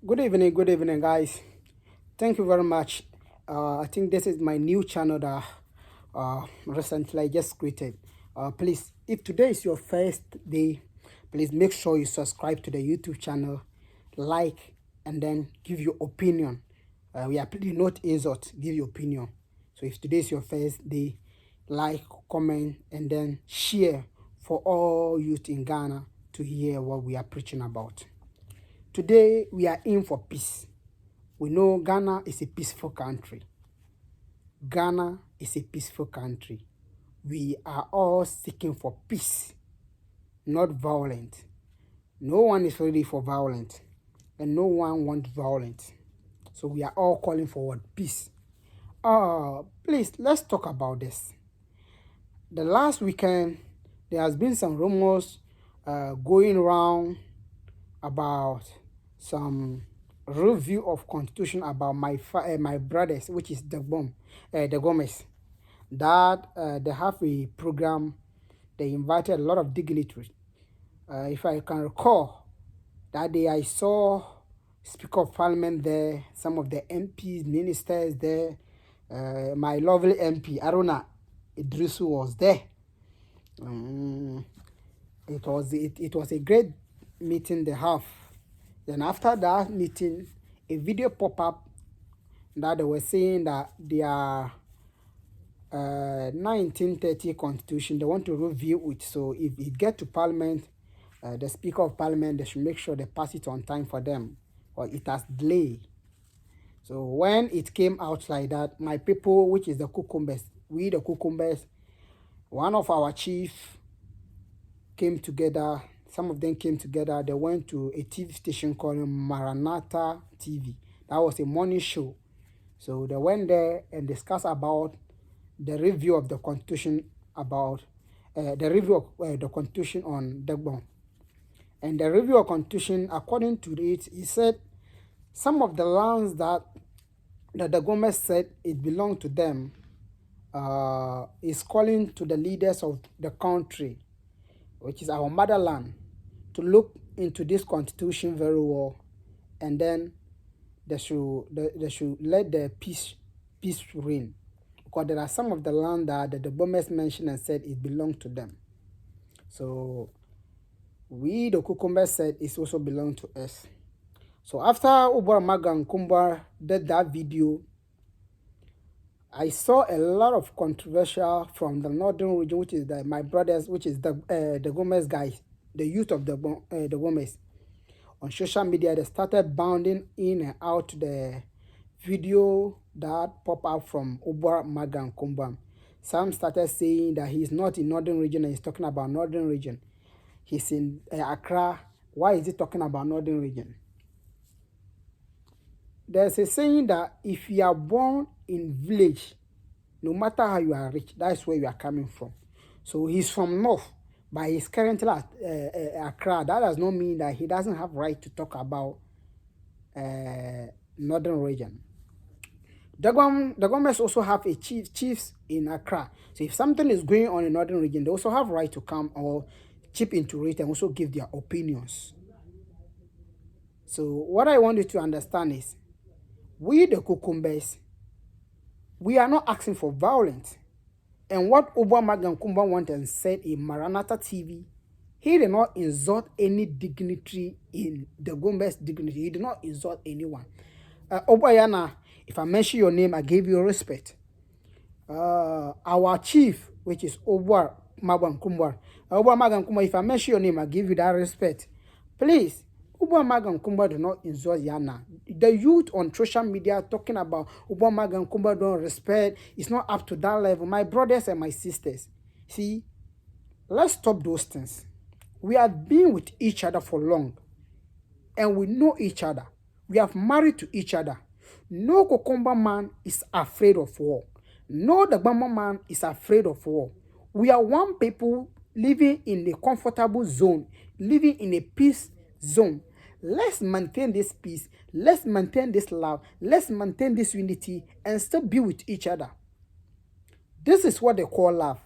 Good evening, guys. Thank you very much. I think this is my new channel that recently I just created. Please, if today is your first day, please make sure you subscribe to the YouTube channel, like, and then give your opinion. We are pleading not insult, give your opinion. So if today is your first day, like, comment, and then share for all youth in Ghana to hear what we are preaching about. Today, we are in for peace. We know Ghana is a peaceful country. Ghana is a peaceful country. We are all seeking for peace, not violence. No one is ready for violence, and no one wants violence. So we are all calling for peace. Please, let's talk about this. The last weekend, there has been some rumors going around about some review of constitution about my brothers, which is the Gomez, that they have a program. They invited a lot of dignitaries. If I can recall, that day I saw Speaker of Parliament there, some of the MPs, ministers there, my lovely MP Aruna Idrisu was there. It was a great meeting they have. Then after that meeting, a video pop up that they were saying that their 1930 constitution, they want to review it. So if it get to parliament, the Speaker of Parliament, they should make sure they pass it on time for them, or it has delay. So when it came out like that, my people, which is the Cucumbers, we the Cucumbers, one of our chief came together. Some of them came together. They went to a TV station called Maranatha TV. That was a morning show. So they went there and discussed about the review of the constitution, about the review of the constitution on Dagbon. And the review of constitution, according to it, he said some of the lands that the government said it belonged to them is calling to the leaders of the country, which is our motherland, to look into this constitution very well, and then they should let the peace reign, because there are some of the land that the Gomez mentioned and said it belonged to them. So we the Cucumber said it also belonged to us. So after Ubara Magan Kumbar did that video, I saw a lot of controversial from the northern region, which is my brothers, which is the Gomez guys, the youth of the Gomez. On social media, they started bounding in and out the video that pop up from Ubara Magan Kumbam. Some started saying that he's not in northern region and he's talking about northern region. He's in Accra. Why is he talking about northern region? There's a saying that if you are born in village, no matter how you are rich, that's where you are coming from. So he's from north, but he's currently at Accra. That does not mean that he doesn't have right to talk about northern region. The governments also have a chiefs in Accra. So if something is going on in northern region, they also have right to come or chip into it and also give their opinions. So what I want you to understand is, we the Cucumbers, we are not asking for violence. And what Obama Gankumba went and said in Maranatha TV, he did not insult any dignitary in the Gomez dignity. He did not insult anyone. Obayana, if I mention your name, I gave you respect. Our chief, which is Obwa Magan Kumba, if I mention your name, I give you that respect. Please, Ubwa Magan Kumba do not insult Yana. The youth on social media talking about Ubwa Magan Kumba don't respect. It's not up to that level. My brothers and my sisters, see, let's stop those things. We have been with each other for long, and we know each other. We have married to each other. No Kokomba man is afraid of war. No Dagbama man is afraid of war. We are one people living in a comfortable zone, living in a peace zone. Let's maintain this peace. Let's maintain this love. Let's maintain this unity and still be with each other. This is what they call love.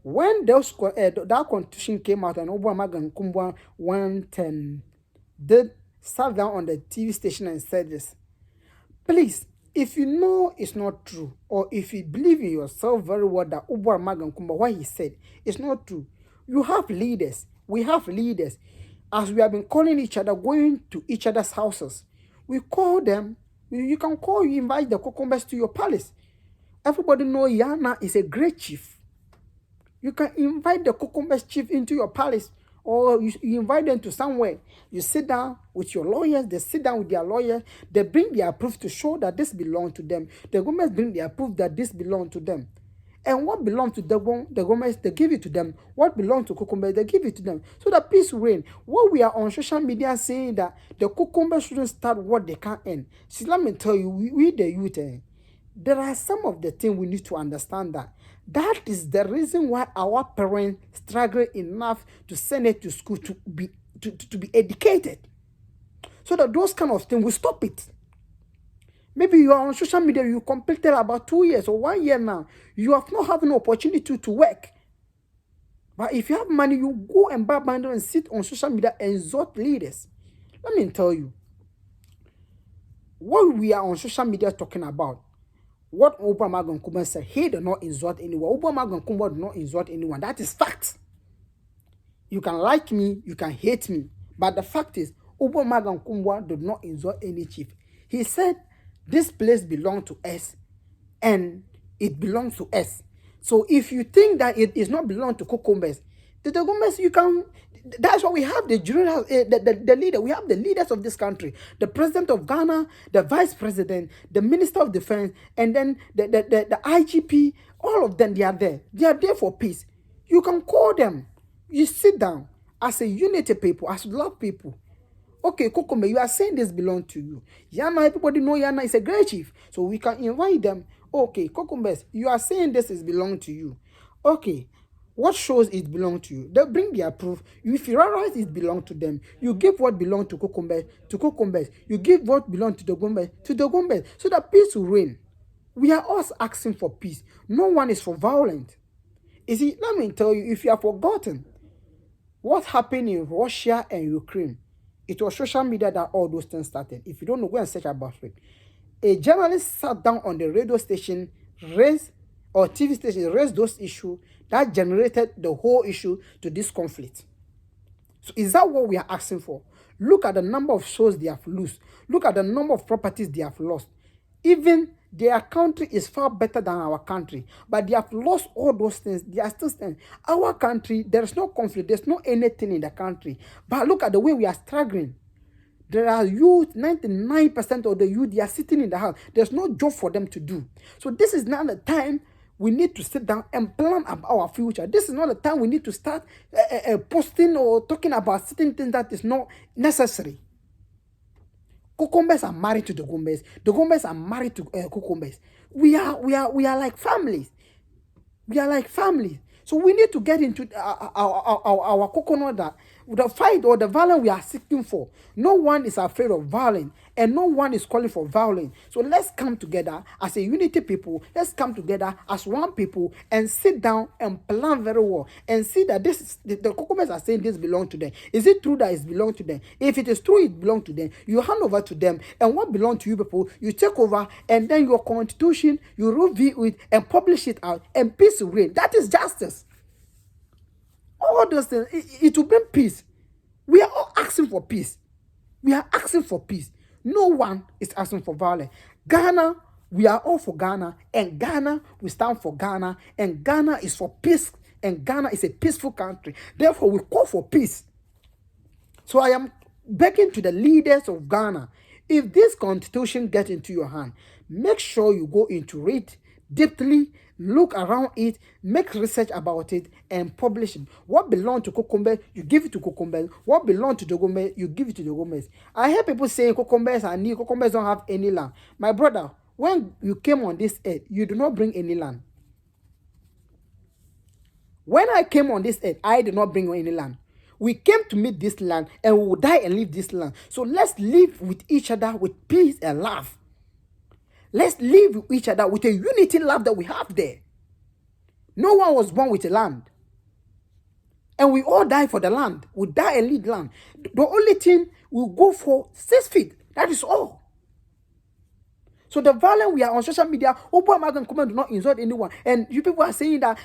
When that constitution came out and Obama and Kumbwa went and did sat down on the TV station and said this. Please, if you know it's not true, or if you believe in yourself very well that Ubwa Magankumba, what he said, is not true, you have leaders. We have leaders. As we have been calling each other, going to each other's houses, we call them. You can call, you invite the Kokombas to your palace. Everybody know Yana is a great chief. You can invite the Kokombas chief into your palace, or you invite them to somewhere. You sit down with your lawyers, they sit down with their lawyers, they bring their proof to show that this belongs to them. The Gomez bring their proof that this belongs to them. And what belongs to the Gomez, they give it to them. What belongs to Kokombe, they give it to them. So that peace reign. What we are on social media saying that the Kokombe shouldn't start what they can't end. See, let me tell you, we the youth, there are some of the things we need to understand that is the reason why our parents struggle enough to send it to school to be educated. So that those kind of things will stop it. Maybe you are on social media, you completed about 2 years or 1 year now. You have not had an opportunity to work. But if you have money, you go and buy bundle and sit on social media and exhort leaders. Let me tell you, what we are on social media talking about, what Obama Gonkumba said, he did not insult anyone. Obama Gonkumba did not insult anyone. That is fact. You can like me, you can hate me. But the fact is, Obama Gonkumba did not insult any chief. He said, this place belongs to us, and it belongs to us. So if you think that it is not belong to Kokombes, the Kokombes, you can. That's why we have the leader. We have the leaders of this country, the president of Ghana, the vice president, the minister of defense, and then the IGP. All of them, they are there. They are there for peace. You can call them. You sit down as a unity people, as love people. Okay, Kokombe, you are saying this belongs to you. Yana, everybody know Yana is a great chief. So we can invite them. Okay, Kokombes, you are saying this is belong to you. Okay, what shows it belong to you? They bring their proof. If you realize it belong to them, you give what belong to Kokombes. You give what belong to the Gombes, so that peace will reign. We are all asking for peace. No one is for violence. You see, let me tell you, if you have forgotten what happened in Russia and Ukraine, it was social media that all those things started. If you don't know, go and search about it. A journalist sat down on the radio station, raised, or TV station, raised those issues that generated the whole issue to this conflict. So is that what we are asking for? Look at the number of shows they have lost. Look at the number of properties they have lost. Even their country is far better than our country, but they have lost all those things. They are still standing. Our country, there is no conflict, there's no anything in the country. But look at the way we are struggling. There are youth, 99% of the youth, they are sitting in the house. There's no job for them to do. So this is not the time we need to sit down and plan about our future. This is not the time we need to start posting or talking about certain things that is not necessary. Kokombes are married to the Gombes. The Gombes are married to Kokombes. We are like families. We are like families. So we need to get into our coconut that the fight or the violence we are seeking for. No one is afraid of violence, and no one is calling for violence. So let's come together as a unity people. Let's come together as one people and sit down and plan very well and see that this is, the Kokomes are saying this belongs to them. Is it true that it belongs to them? If it is true it belongs to them, you hand over to them, and what belongs to you people, you take over, and then your constitution, you review it and publish it out, and peace will reign. That is justice. All those things, it will bring peace. We are all asking for peace. We are asking for peace. No one is asking for violence. Ghana, we are all for Ghana, and Ghana, we stand for Ghana, and Ghana is for peace, and Ghana is a peaceful country. Therefore, we call for peace. So I am begging to the leaders of Ghana, if this constitution gets into your hand, make sure you go into it deeply, look around it, make research about it, and publish it. What belongs to Kokombe, you give it to Kokombe. What belongs to the Gombe, you give it to the Gombes. I hear people saying Kokombes are new, Kokombes don't have any land. My brother, when you came on this earth, you do not bring any land. When I came on this earth, I did not bring any land. We came to meet this land, and we will die and leave this land. So let's live with each other with peace and love. Let's live with each other with a unity love that we have there. No one was born with a land. And we all die for the land. We die and lead land. The only thing we go for 6 feet. That is all. So the violence we are on social media, Obama and Kokoma do not insult anyone. And you people are saying that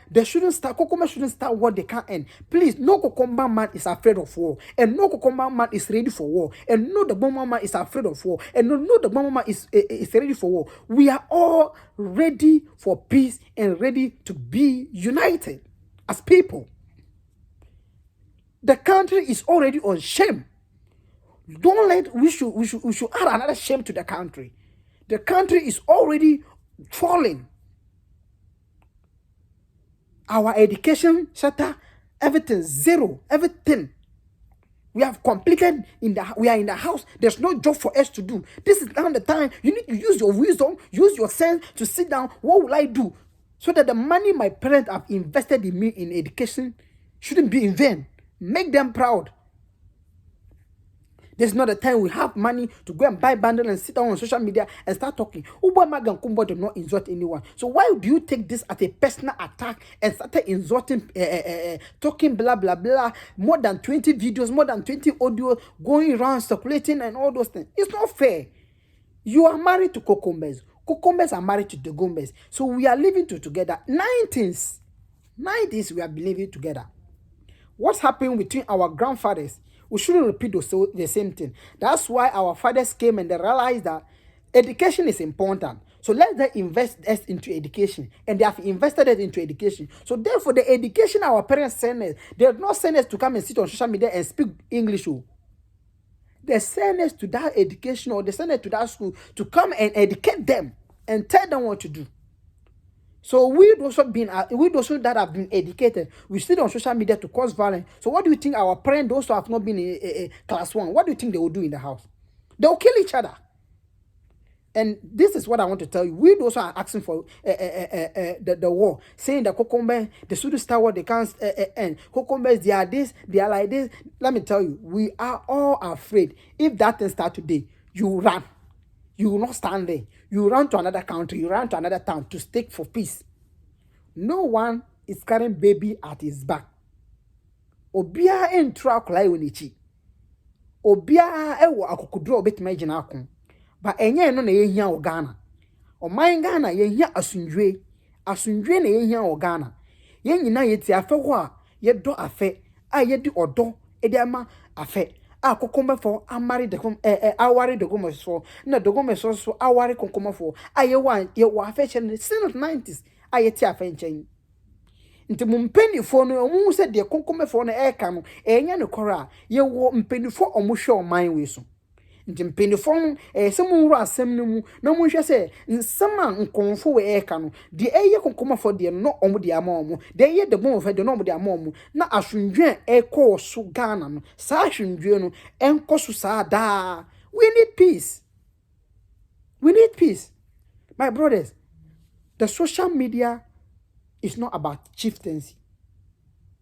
they shouldn't start, Kokoma shouldn't start what they can't end. Please, no Kokoma man is afraid of war. And no Kokoma man is ready for war. And no the Bomber man is afraid of war. And no the Bomber man is ready for war. We are all ready for peace and ready to be united as people. The country is already on shame. Don't let we should add another shame to the country. The country is already falling. Our education sector, everything zero, everything. We have completed we are in the house. There's no job for us to do. This is now the time you need to use your wisdom, use your sense to sit down. What will I do? So that the money my parents have invested in me in education shouldn't be in vain. Make them proud. This is not the time we have money to go and buy bundle and sit down on social media and start talking. Obama and Kumbo do not insult anyone. So why do you take this as a personal attack and start insulting, talking blah, blah, blah, more than 20 videos, more than 20 audio going around, circulating and all those things? It's not fair. You are married to Kokombes. Kokombes are married to Dogombes. So we are living together. 90s, we are living together. What's happening between our grandfathers? We shouldn't repeat the same thing. That's why our fathers came and they realized that education is important. So let them invest us into education. And they have invested it into education. So therefore, the education our parents send us, they have not send us to come and sit on social media and speak English. They send us to that education, or they send us to that school to come and educate them and tell them what to do. So we those that have been educated, we sit on social media to cause violence. So what do you think our parents, those who have not been in class 1, what do you think they will do in the house? They will kill each other. And this is what I want to tell you. We those are asking for the war, saying that Kokombe, the student star what they can't end. Kokombe, they are this, they are like this. Let me tell you, we are all afraid. If that thing start today, you run. You will not stand there. You run to another country. You run to another town to stake for peace. No one is carrying baby at his back. Obia entra akolai wonichi. Obia ewo akokudro obetima gina akon. But enye no na yehia o Ghana. O man Ghana yehia asundwe. Asundwe na yehia o Ghana. Yen nyina yeti afe ho a yedo afe a yedi odo edi ama afe. A kokoma for amari de awari de gomo so na de gomo so awari kokoma for aye wa affection since 90s aye ti afa nchen nti mu mpenifo no omu se de kokoma for na eka no enya ne kora ye wo mpenifo omuhwe oman we so nti mpenifo sem nru asem no mu na mu hwe se nsem a nkonfo we eka no de eye kokoma for de no omu de ama omu de eye de gomo for de no omu de ama omu na asundwe eko so Ghana no sa asundwe no enko so sa da. We need peace. We need peace. My brothers, the social media is not about chieftaincy.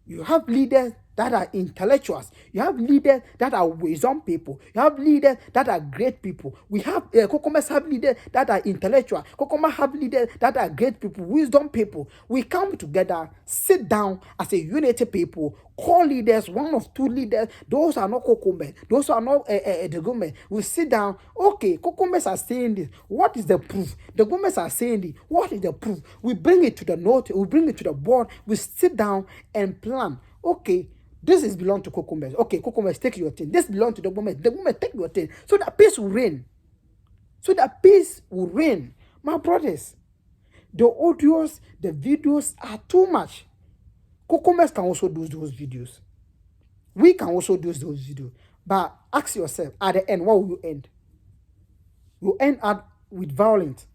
You have leaders that are intellectuals. You have leaders that are wisdom people. You have leaders that are great people. We have Kokomas have leaders that are intellectual. Kokoma have leaders that are great people, wisdom people. We come together, sit down as a unity people, call leaders, one of two leaders. Those are not Kokomas. Those are not the government. We sit down. Okay, Kokomas are saying this. What is the proof? The governments are saying this. What is the proof? We bring it to the note. We bring it to the board. We sit down and plan. Okay. This is belong to Kokombes. Okay, Kokombes, take your thing. This belong to the government. The government, take your thing. So that peace will reign. So that peace will reign. My brothers, the audios, the videos are too much. Kokombes can also do those videos. We can also do those videos. But ask yourself, at the end, what will you end? You end up with violence.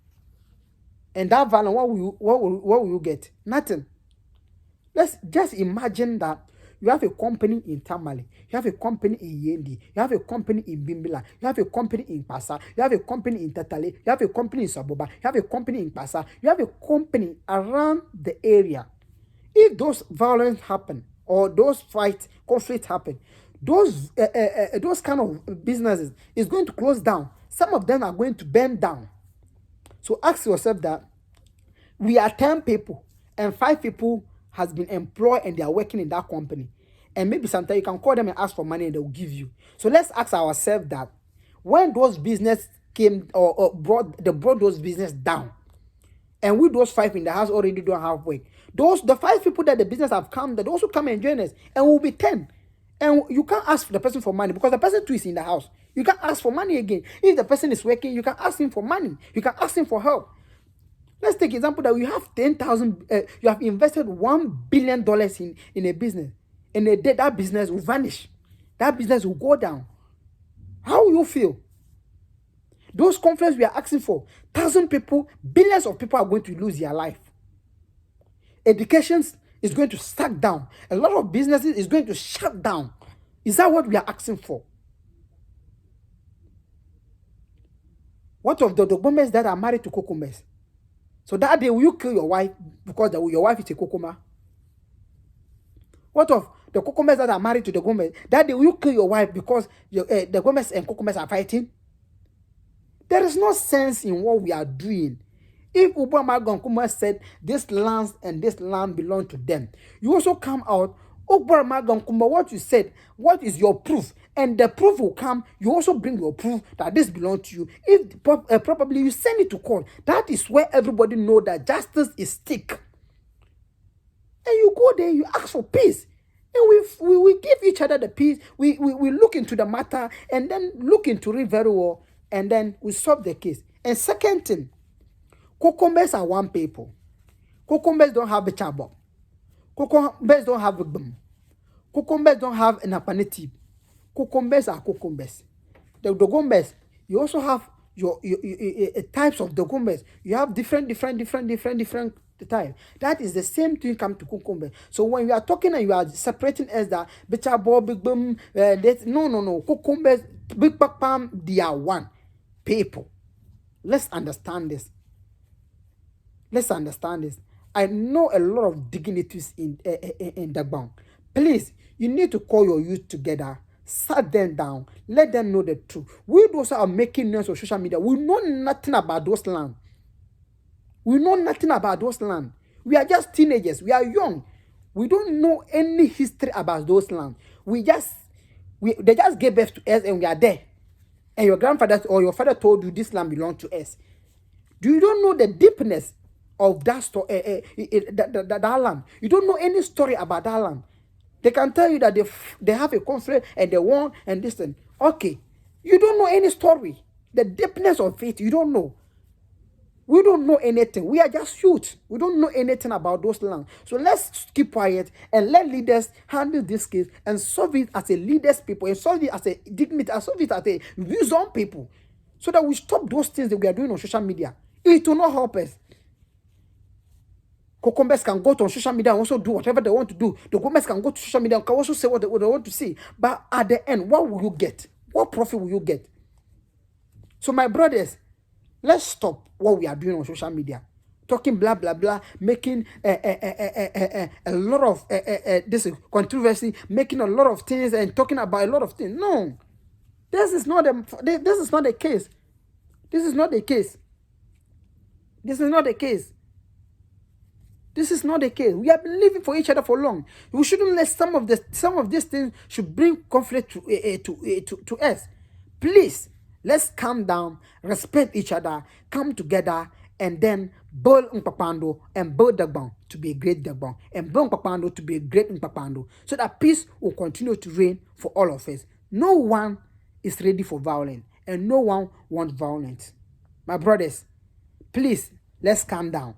And that violence, what will you get? Nothing. Let's just imagine that you have a company in Tamale, you have a company in Yendi, you have a company in Bimbila, you have a company in Pasa, you have a company in Tatale, you have a company in Saboba, you have a company in Pasa, you have a company around the area. If those violence happen or those conflict happen, those kind of businesses is going to close down. Some of them are going to burn down. So ask yourself that we are 10 people and 5 people has been employed and they are working in that company. And maybe sometimes you can call them and ask for money and they will give you. So let's ask ourselves that when those business came or brought those business down, and we those 5 in the house already don't have work, the 5 people that the business have come, that also come and join us, and we'll be 10. And you can't ask the person for money because the person too is in the house. You can't ask for money again. If the person is working, you can ask him for money. You can ask him for help. Let's take example that you have 10,000, you have invested $1 billion in a business, and a day that business will vanish. That business will go down. How will you feel? Those conferences we are asking for, 1,000 people, billions of people are going to lose their life. Education is going to stack down. A lot of businesses is going to shut down. Is that what we are asking for? What of the Dogomes that are married to Kokomes? So that day, will you kill your wife because your wife is a Kokoma? What of the Kokomes that are married to the Gomez? That day, will you kill your wife because the Gomez and Kokomes are fighting? There is no sense in what we are doing. If Obama Gankuma said this land and this land belong to them, you also come out, Obama Gankuma, what you said, what is your proof? And the proof will come, you also bring your proof that this belongs to you. If probably you send it to court, that is where everybody know that justice is stick. And you go there, you ask for peace. And we give each other the peace. We look into the matter and then look into it very well. And then we solve the case. And second thing, Kokombes are one people. Kokombes don't have a chabo. Kokombes don't have a bum. Kokombes don't have an apanative. Kokombes are Kokombes. The Dogombes, you also have your types of Dogombes. You have different type. That is the same thing come to Kokombes. So when you are talking and you are separating as that Bechabo, big bum, no. Kokombes, big pam, they are one people. Let's understand this. I know a lot of dignitaries in Dagbon. Please, you need to call your youth together, sat them down, let them know the truth. We those are making noise on social media. We know nothing about those land. We are just teenagers. We are young. We don't know any history about those land. They just gave birth to us and we are there. And your grandfather or your father told you this land belongs to us. You don't know the deepness of that story, that land. You don't know any story about that land. They can tell you that they have a conflict and they won and this thing. Okay. You don't know any story. The deepness of it, you don't know. We don't know anything. We are just youth. We don't know anything about those lands. So let's keep quiet and let leaders handle this case and solve it as a leaders people and solve it as a dignity and solve it as a wisdom people. So that we stop those things that we are doing on social media. It will not help us. Kokombes can go to social media and also do whatever they want to do. The Kokombes can go to social media and can also say what they want to say. But at the end, what will you get? What profit will you get? So my brothers, let's stop what we are doing on social media. Talking blah, blah, blah, making a lot of this controversy, making a lot of things and talking about a lot of things. No, this is not the case. This is not the case. We have been living for each other for long. We shouldn't let some of these things should bring conflict to us. Please, let's calm down, respect each other, come together, and then build Mpapando and build Dagbon to be a great Dagbon, and build Mpapando to be a great Mpapando, so that peace will continue to reign for all of us. No one is ready for violence, and no one wants violence. My brothers, please, let's calm down.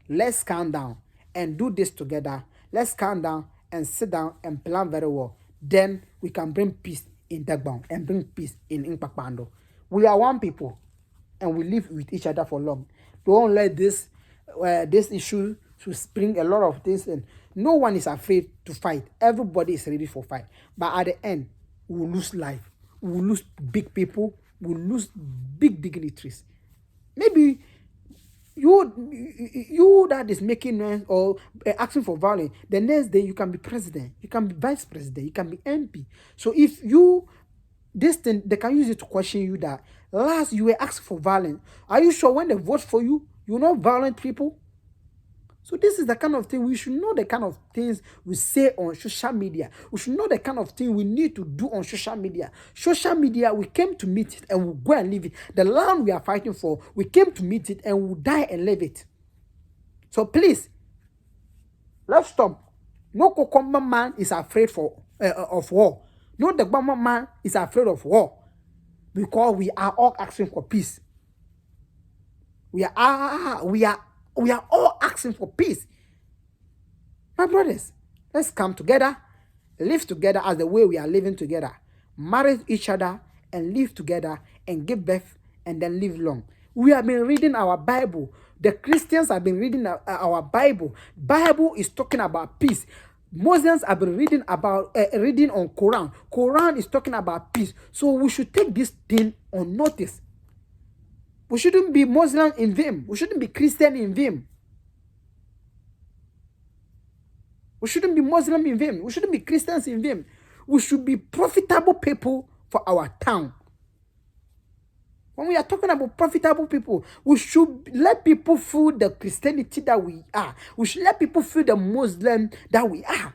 Let's calm down and do this together. Let's calm down and sit down and plan very well. Then we can bring peace in Dagbon and bring peace in Mpapando. We are one people and we live with each other for long. Don't let this issue to bring a lot of things in. No one is afraid to fight. Everybody is ready for fight. But at the end, we will lose life. We will lose big people. We will lose big dignitaries. Maybe you that is making noise or asking for violence, the next day you can be president, you can be vice president, you can be MP. So if this thing, they can use it to question you that last you were asking for violence. Are you sure when they vote for you, you're not violent people? So this is the kind of thing we should know, the kind of things we say on social media. We should know the kind of thing we need to do on social media. Social media, we came to meet it and we'll go and live it. The land we are fighting for, we came to meet it and we'll die and live it. So please, let's stop. No Kokomba man is afraid of war. No the Bama man is afraid of war. Because we are all asking for peace. We are all asking for peace. My brothers, let's come together, live together as the way we are living together. Marry each other and live together and give birth and then live long. We have been reading our Bible. The Christians have been reading our Bible. Bible is talking about peace. Muslims have been reading on Quran. Quran is talking about peace. So we should take this thing on notice. We shouldn't be Muslim in vain. We shouldn't be Christian in vain. We shouldn't be Muslim in vain. We shouldn't be Christians in vain. We should be profitable people for our town. When we are talking about profitable people, we should let people feel the Christianity that we are. We should let people feel the Muslim that we are.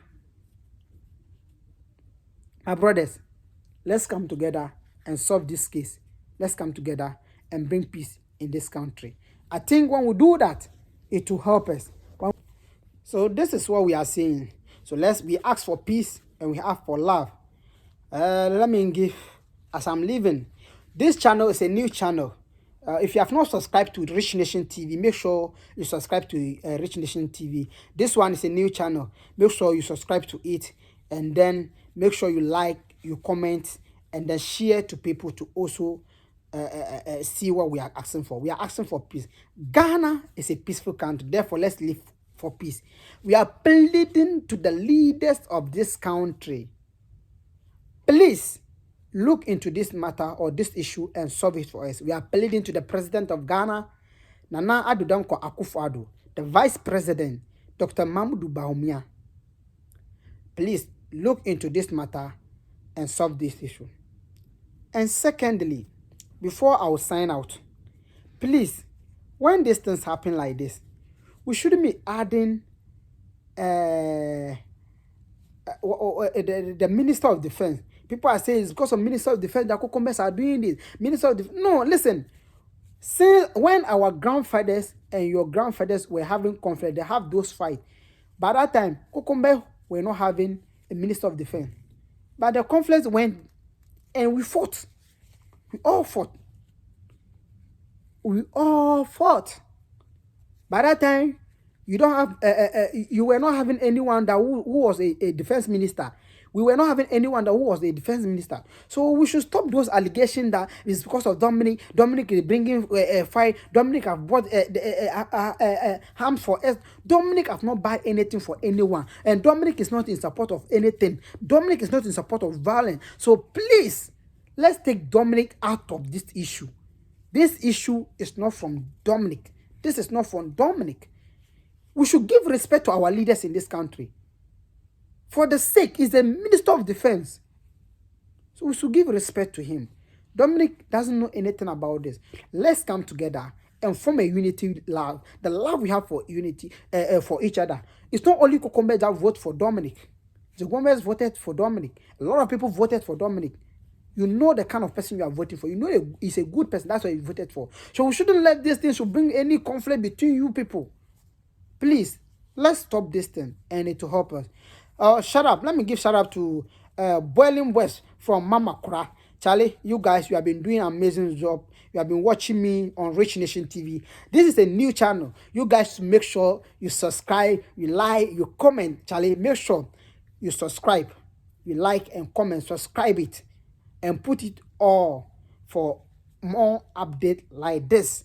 My brothers, let's come together and solve this case. Let's come together and bring peace in this country. I think when we do that, it will help us. So this is what we are saying. So we ask for peace and we ask for love. Let me give, as I'm leaving, this channel is a new channel. If you have not subscribed to Rich Nation TV, make sure you subscribe to Rich Nation TV. This one is a new channel. Make sure you subscribe to it, and then make sure you like, you comment, and then share to people to also see what we are asking for. We are asking for peace. Ghana is a peaceful country. Therefore, let's live for peace. We are pleading to the leaders of this country. Please look into this matter or this issue and solve it for us. We are pleading to the president of Ghana, Nana Addo Dankwa Akufo-Addo, the vice president, Dr. Mahamudu Bawumia. Please look into this matter and solve this issue. And secondly, before I will sign out, please, when these things happen like this, we shouldn't be adding the Minister of Defense. People are saying it's because of Minister of Defense that Kokombes are doing this. Minister of Defense. No, listen. Since when our grandfathers and your grandfathers were having conflict, they have those fights. By that time, Kokombe were not having a Minister of Defense. But the conflict went and we fought. We all fought. We all fought. By that time, you don't have you were not having anyone that who was a defense minister. We were not having anyone that who was a defense minister. So we should stop those allegations that it's because of Dominic. Dominic is bringing a fight. Dominic have bought harms for us. Dominic have not bought anything for anyone. And Dominic is not in support of anything. Dominic is not in support of violence. So please, let's take Dominic out of this issue. This issue is not from Dominic. This is not from Dominic. We should give respect to our leaders in this country. For the sake, he's the Minister of Defense. So we should give respect to him. Dominic doesn't know anything about this. Let's come together and form a unity love. The love we have for unity, for each other. It's not only Kokombe that vote for Dominic. The Gomez voted for Dominic. A lot of people voted for Dominic. You know the kind of person you are voting for. You know he's a good person. That's why you voted for. So we shouldn't let this thing should bring any conflict between you people. Please, let's stop this thing and it will help us. Shut up. Let me give shout out to Boiling West from Mama Kura. Charlie, you guys, you have been doing an amazing job. You have been watching me on Rich Nation TV. This is a new channel. You guys make sure you subscribe, you like, you comment. Charlie, make sure you subscribe, you like and comment, subscribe it, and put it all for more update like this.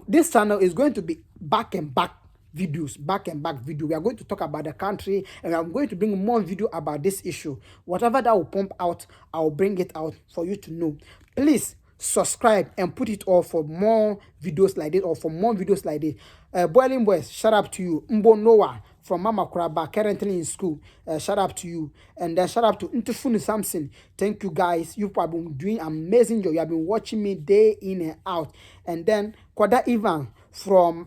This channel is going to be back and back videos. We are going to talk about the country, and I'm going to bring more video about this issue. Whatever that will pump out, I'll bring it out for you to know. Please subscribe and put it all for more videos like this, or for more videos like this. Boiling Boys, shout out to you. Mbo Noah from Mama Kuraba, currently in school. Shout out to you. And then shout out to Ntufunu Samson. Thank you guys. You have been doing amazing job. You have been watching me day in and out. And then Kwada Ivan from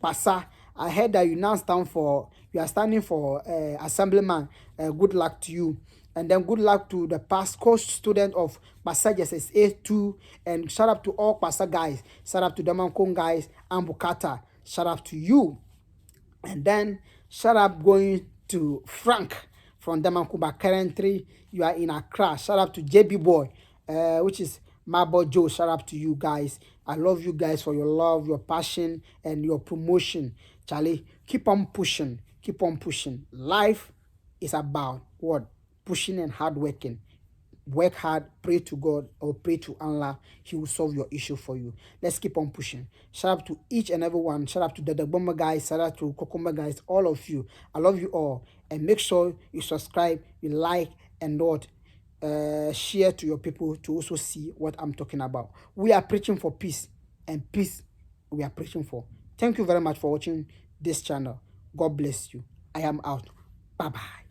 Pasa. I heard that you now you are standing for assemblyman. Good luck to you. And then good luck to the past course student of Passages SA2. And shout out to all Passa guys. Shout out to Damankong guys and Bukata. Shout out to you. And then shout out going to Frank from Damankuba. Currently, you are in Accra. Shout out to JB Boy, which is my boy Joe. Shout out to you guys. I love you guys for your love, your passion, and your promotion. Charlie, keep on pushing. Keep on pushing. Life is about what? Pushing and hard working. Work hard, pray to God or pray to Allah. He will solve your issue for you. Let's keep on pushing. Shout out to each and every one. Shout out to the Bomber guys. Shout out to Kokumba guys. All of you. I love you all. And make sure you subscribe, you like, and not share to your people to also see what I'm talking about. We are preaching for peace, and peace we are preaching for. Thank you very much for watching this channel. God bless you. I am out. Bye bye.